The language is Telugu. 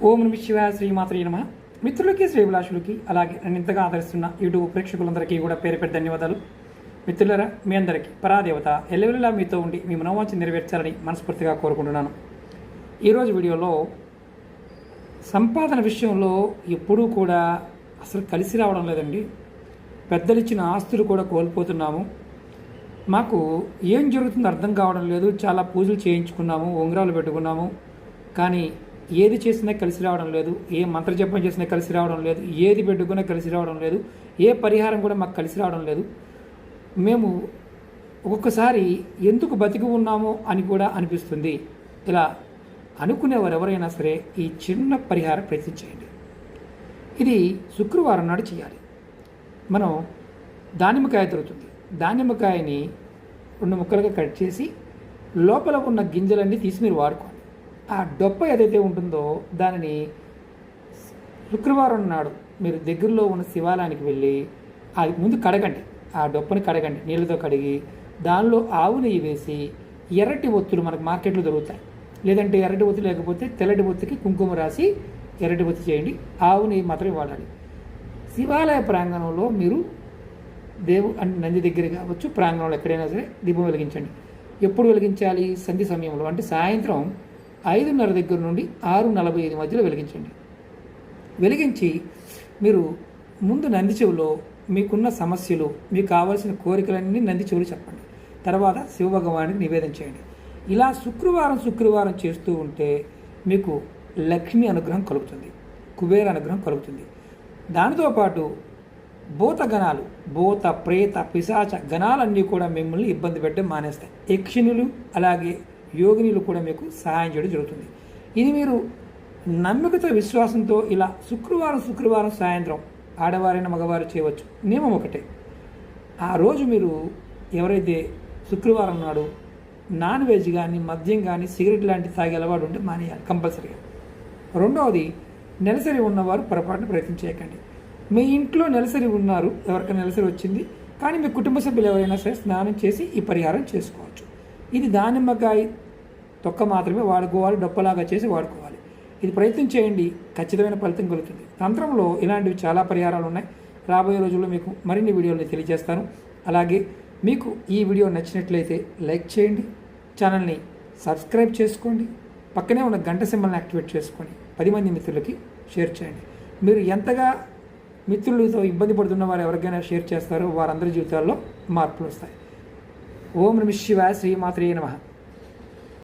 ఓం నమః శివాయ శ్రీమాత్రే నమః. మిత్రులకి శ్రేభిలాషులకి అలాగే నన్ను ఇంతగా ఆదరిస్తున్న యూట్యూబ్ ప్రేక్షకులందరికీ కూడా పేరు పేరు ధన్యవాదాలు. మిత్రులరా, మీ అందరికీ పరాదేవత ఎల్లవెల్లా మీతో ఉండి మీ మనోవాంఛ నెరవేర్చాలని మనస్ఫూర్తిగా కోరుకుంటున్నాను. ఈరోజు వీడియోలో సంపాదన విషయంలో ఎప్పుడూ కూడా అసలు కలిసి రావడం లేదండి. పెద్దలు ఇచ్చిన ఆస్తులు కూడా కోల్పోతున్నాము. మాకు ఏం జరుగుతుందో అర్థం కావడం లేదు. చాలా పూజలు చేయించుకున్నాము, ఉంగరాలు పెట్టుకున్నాము, కానీ ఏది చేసినా కలిసి రావడం లేదు. ఏ మంత్రజపం చేసినా కలిసి రావడం లేదు. ఏది పెట్టుకున్నా కలిసి రావడం లేదు. ఏ పరిహారం కూడా మాకు కలిసి రావడం లేదు. మేము ఒక్కొక్కసారి ఎందుకు బతికి ఉన్నామో అని కూడా అనిపిస్తుంది. ఇలా అనుకునేవారు ఎవరైనా సరే ఈ చిన్న పరిహారం ప్రయత్నించేయండి. ఇది శుక్రవారం నాడు చేయాలి. మనం దానిమ్మకాయ దొరుకుతుంది. దానిమ్మకాయని 2 ముక్కలుగా కట్ చేసి లోపల ఉన్న గింజలన్నీ తీసి మీరు వాడుకోండి. ఆ డొప్ప ఏదైతే ఉంటుందో దానిని శుక్రవారం నాడు మీరు దగ్గరలో ఉన్న శివాలయానికి వెళ్ళి అది ముందు కడగండి. ఆ డొప్పని కడగండి, నీళ్ళతో కడిగి దానిలో ఆవు నెయ్యి వేసి ఎర్రటి ఒత్తులు మనకు మార్కెట్లో దొరుకుతాయి. లేదంటే ఎర్రటి ఒత్తి లేకపోతే తెల్లటి ఒత్తికి కుంకుమ రాసి ఎర్రటి ఒత్తి చేయండి. ఆవు నెయ్యి మాత్రమే వాడాలి. శివాలయ ప్రాంగణంలో మీరు నంది దగ్గర కావచ్చు, ప్రాంగణంలో ఎక్కడైనా సరే దీపం వెలిగించండి. ఎప్పుడు వెలిగించాలి? సంధి సమయంలో, అంటే సాయంత్రం 5:30 దగ్గర నుండి 6:45 మధ్యలో వెలిగించండి. వెలిగించి మీరు ముందు నంది చెవులో మీకున్న సమస్యలు, మీకు కావాల్సిన కోరికలన్నీ నంది చెవులు చెప్పండి. తర్వాత శివభగవానికి నివేదన చేయండి. ఇలా శుక్రవారం చేస్తూ ఉంటే మీకు లక్ష్మీ అనుగ్రహం కలుగుతుంది, కుబేర అనుగ్రహం కలుగుతుంది. దానితో పాటు భూత గణాలు, భూత ప్రేత పిశాచ గణాలన్నీ కూడా మిమ్మల్ని ఇబ్బంది పెట్టడం మానేస్తాయి. యక్షిణులు అలాగే యోగినులు కూడా మీకు సహాయం చేయడం జరుగుతుంది. ఇది మీరు నమ్మికతో విశ్వాసంతో ఇలా శుక్రవారం సాయంత్రం ఆడవారైన మగవారు చేయవచ్చు. నియమం ఒకటే, ఆ రోజు మీరు ఎవరైతే శుక్రవారం నాడు నాన్ వెజ్ కానీ మద్యం కానీ సిగరెట్ లాంటివి తాగే అలవాటు ఉంటే మానేయాలి కంపల్సరీగా. రెండవది, నెలసరి ఉన్నవారు పొరపాటున ప్రయత్నం చేయకండి. మీ ఇంట్లో నెలసరి ఉన్నారు, ఎవరికైనా నెలసరి వచ్చింది, కానీ మీ కుటుంబ సభ్యులు ఎవరైనా సరే స్నానం చేసి ఈ పరిహారం చేసుకోవచ్చు. ఇది దానిమ్మకాయ తొక్క మాత్రమే వాడుకోవాలి, డొప్పలాగా చేసి వాడుకోవాలి. ఇది ప్రయత్నం చేయండి, ఖచ్చితమైన ఫలితం కలుగుతుంది. తంత్రంలో ఇలాంటివి చాలా పరిహారాలు ఉన్నాయి. రాబోయే రోజుల్లో మీకు మరిన్ని వీడియోలు తెలియజేస్తాను. అలాగే మీకు ఈ వీడియో నచ్చినట్లయితే లైక్ చేయండి, ఛానల్ని సబ్స్క్రైబ్ చేసుకోండి, పక్కనే ఉన్న గంట సింబల్ని యాక్టివేట్ చేసుకొని 10 మంది మిత్రులకి షేర్ చేయండి. మీరు ఎంతగా మిత్రులతో ఇబ్బంది పడుతున్న వారు ఎవరికైనా షేర్ చేస్తారో వారందరి జీవితాల్లో మార్పులు వస్తాయి. ఓం నమః శివాయ శ్రీమాత్రే నమః.